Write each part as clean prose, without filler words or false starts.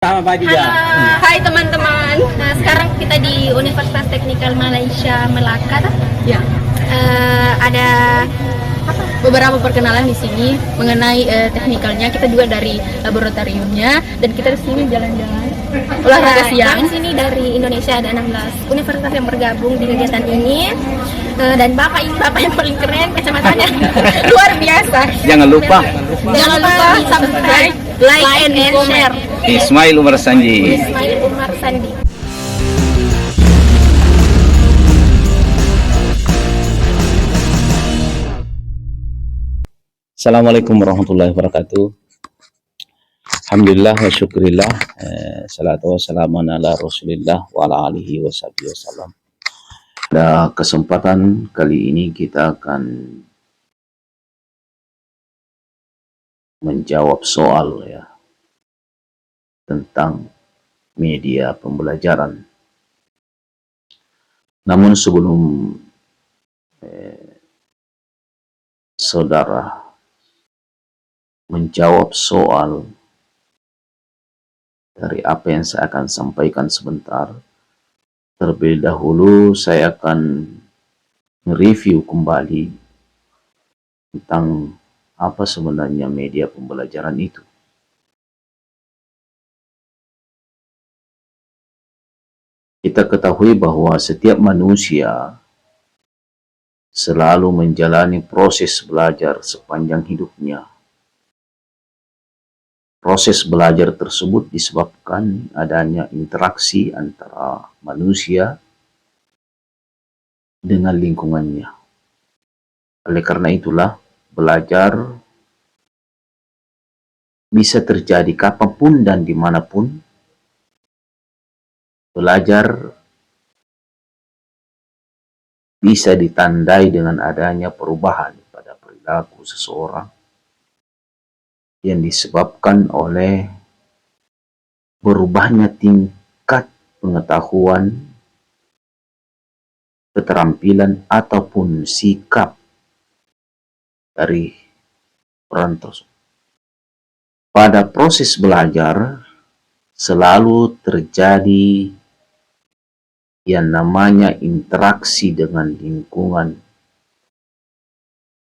Selamat pagi Halo, ya. hai teman-teman. Nah, sekarang kita di Universitas Teknikal Malaysia Melaka. Ya, Ada beberapa perkenalan di sini mengenai teknikalnya. Kita juga dari laboratoriumnya dan kita di sini jalan-jalan olahraga siang. kami Di sini dari Indonesia ada 16 universitas yang bergabung di kegiatan ini. Dan bapak ini bapak yang paling keren, kacamatanya luar biasa. Jangan lupa Jangan lupa subscribe, like, and share. Ismail Umar Sanji. Ismail Umar Sandi. Assalamualaikum warahmatullahi wabarakatuh. Alhamdulillah wa syukurillah. Salatu wassalamu ala rasulillah wa ala alihi wa sahbihi wasallam. Pada kesempatan kali ini kita akan menjawab soal ya tentang media pembelajaran. Namun sebelum saudara menjawab soal dari apa yang saya akan sampaikan sebentar, terlebih dahulu saya akan mereview kembali tentang apa sebenarnya media pembelajaran itu. Kita ketahui bahwa setiap manusia selalu menjalani proses belajar sepanjang hidupnya. Proses belajar tersebut disebabkan adanya interaksi antara manusia dengan lingkungannya. Oleh karena itulah, belajar bisa terjadi kapanpun dan dimanapun. Belajar bisa ditandai dengan adanya perubahan pada perilaku seseorang yang disebabkan oleh berubahnya tingkat pengetahuan, keterampilan, ataupun sikap dari orang tersebut. Pada proses belajar selalu terjadi yang namanya interaksi dengan lingkungan.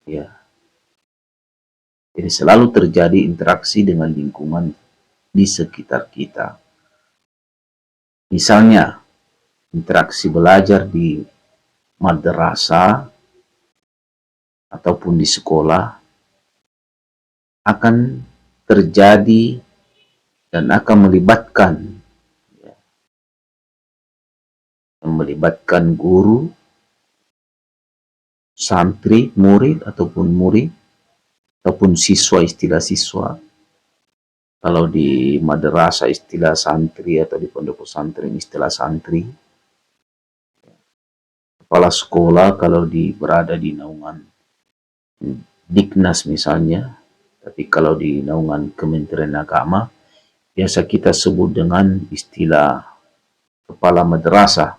Ya. Jadi selalu terjadi interaksi dengan lingkungan di sekitar kita. Misalnya, interaksi belajar di madrasah ataupun di sekolah akan terjadi dan akan melibatkan guru, santri, murid ataupun siswa, istilah siswa. Kalau di madrasah istilah santri atau di pondok pesantren istilah santri. Kepala sekolah kalau berada di naungan Diknas misalnya, tapi kalau di naungan Kementerian Agama, biasa kita sebut dengan istilah kepala madrasah.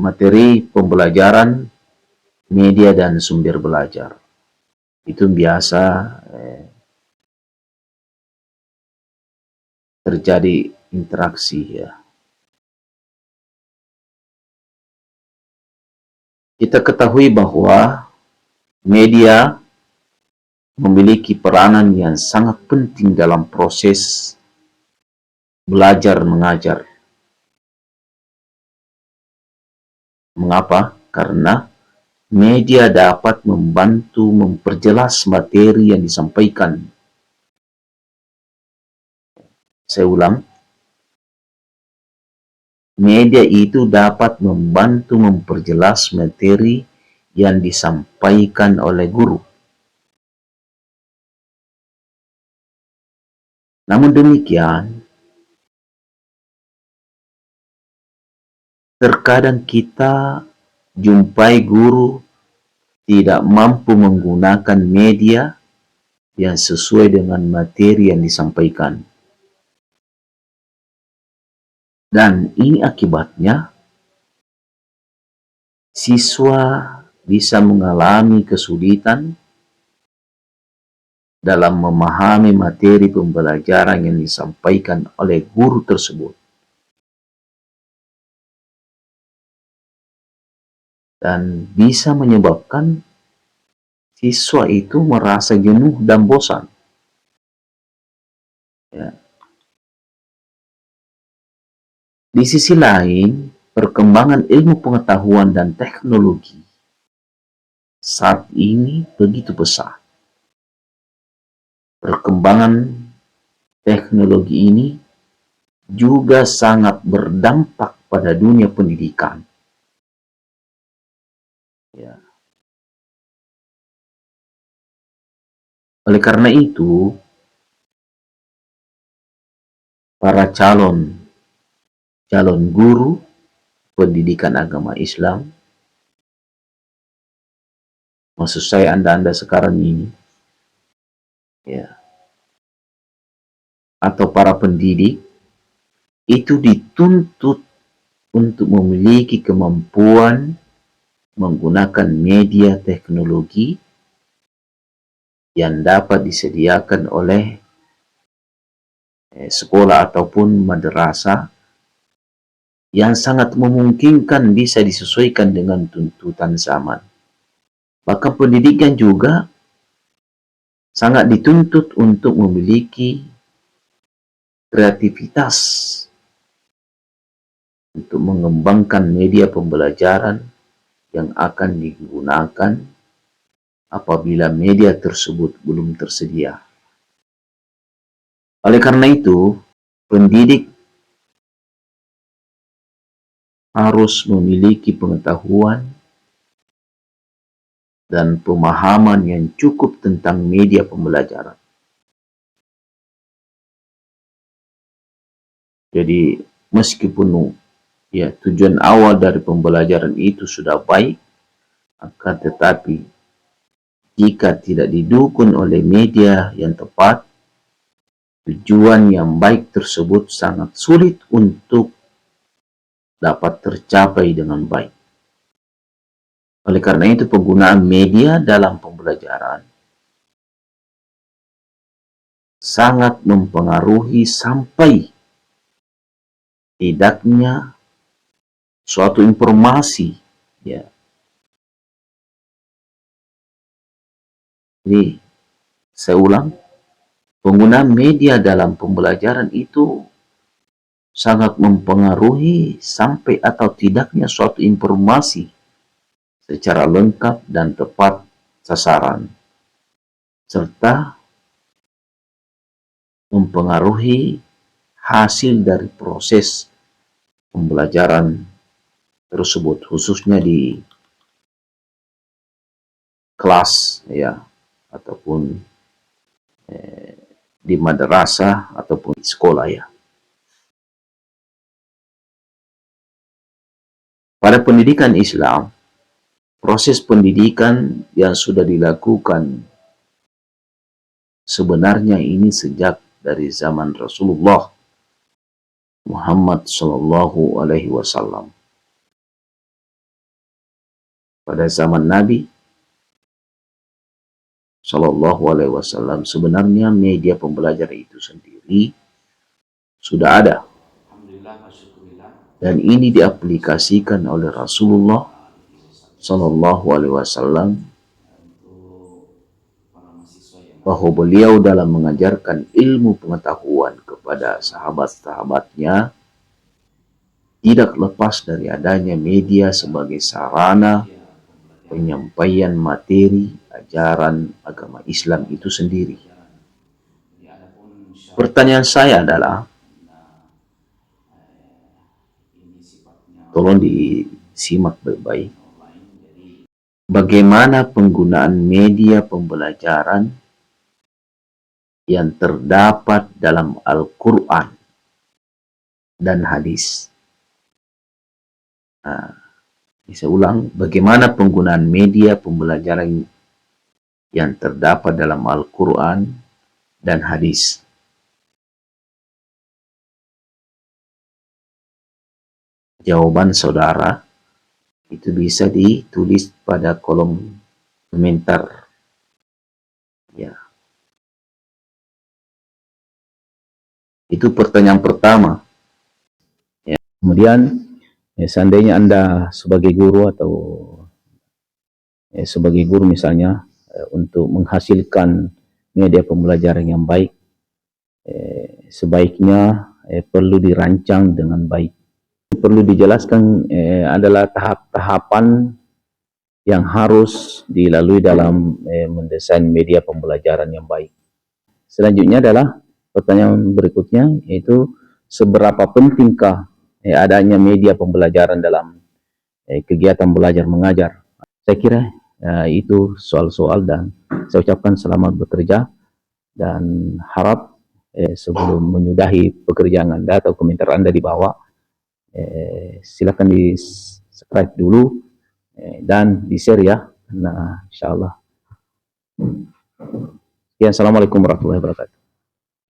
Materi pembelajaran, media dan sumber belajar. Itu biasa terjadi interaksi ya. Kita ketahui bahwa media memiliki peranan yang sangat penting dalam proses belajar mengajar. Mengapa? Karena media dapat membantu memperjelas materi yang disampaikan. Saya ulang. Media itu dapat membantu memperjelas materi yang disampaikan oleh guru. Namun demikian, terkadang kita jumpai guru tidak mampu menggunakan media yang sesuai dengan materi yang disampaikan. Dan ini akibatnya siswa bisa mengalami kesulitan dalam memahami materi pembelajaran yang disampaikan oleh guru tersebut, dan bisa menyebabkan siswa itu merasa jenuh dan bosan. Ya. Di sisi lain, perkembangan ilmu pengetahuan dan teknologi saat ini begitu besar. Perkembangan teknologi ini juga sangat berdampak pada dunia pendidikan. Ya. Oleh karena itu, para calon guru pendidikan agama Islam, maksud saya Anda sekarang ini, ya, atau para pendidik, itu dituntut untuk memiliki kemampuan menggunakan media teknologi yang dapat disediakan oleh sekolah ataupun madrasah, yang sangat memungkinkan bisa disesuaikan dengan tuntutan zaman. Bahkan pendidikan juga sangat dituntut untuk memiliki kreativitas untuk mengembangkan media pembelajaran yang akan digunakan apabila media tersebut belum tersedia. Oleh karena itu, pendidik harus memiliki pengetahuan dan pemahaman yang cukup tentang media pembelajaran. Jadi, meskipun ya tujuan awal dari pembelajaran itu sudah baik, akan tetapi jika tidak didukung oleh media yang tepat, tujuan yang baik tersebut sangat sulit untuk dapat tercapai dengan baik. Oleh karena itu, penggunaan media dalam pembelajaran sangat mempengaruhi sampai tidaknya suatu informasi, ya. Jadi, saya ulang, penggunaan media dalam pembelajaran itu sangat mempengaruhi sampai atau tidaknya suatu informasi secara lengkap dan tepat sasaran, serta mempengaruhi hasil dari proses pembelajaran tersebut, khususnya di kelas, ya, ataupun di madrasah ataupun di sekolah, ya. Pada pendidikan Islam, proses pendidikan yang sudah dilakukan sebenarnya ini sejak dari zaman Rasulullah Muhammad Sallallahu Alaihi Wasallam. Pada zaman Nabi Sallallahu Alaihi Wasallam, sebenarnya media pembelajaran itu sendiri sudah ada, dan ini diaplikasikan oleh Rasulullah Sallallahu Alaihi Wasallam, bahwa beliau dalam mengajarkan ilmu pengetahuan kepada sahabat-sahabatnya tidak lepas dari adanya media sebagai sarana penyampaian materi ajaran agama Islam itu sendiri. Pertanyaan saya adalah, tolong disimak baik-baik, bagaimana penggunaan media pembelajaran yang terdapat dalam Al-Quran dan hadis. Bisa ulang, bagaimana penggunaan media pembelajaran yang terdapat dalam Al-Quran dan hadis. Jawaban saudara itu bisa ditulis pada kolom komentar, ya. Itu pertanyaan pertama. Ya. Kemudian seandainya Anda sebagai guru atau sebagai guru misalnya untuk menghasilkan media pembelajaran yang baik, sebaiknya perlu dirancang dengan baik. Perlu dijelaskan adalah tahap-tahapan yang harus dilalui dalam mendesain media pembelajaran yang baik. Selanjutnya adalah pertanyaan berikutnya, yaitu seberapa pentingkah adanya media pembelajaran dalam kegiatan belajar mengajar. Saya kira itu soal-soal, dan saya ucapkan selamat bekerja dan harap sebelum menyudahi pekerjaan Anda atau komentar Anda di bawah, silakan di subscribe dulu dan di share ya. Nah, insyaallah. Ya, assalamualaikum warahmatullahi wabarakatuh.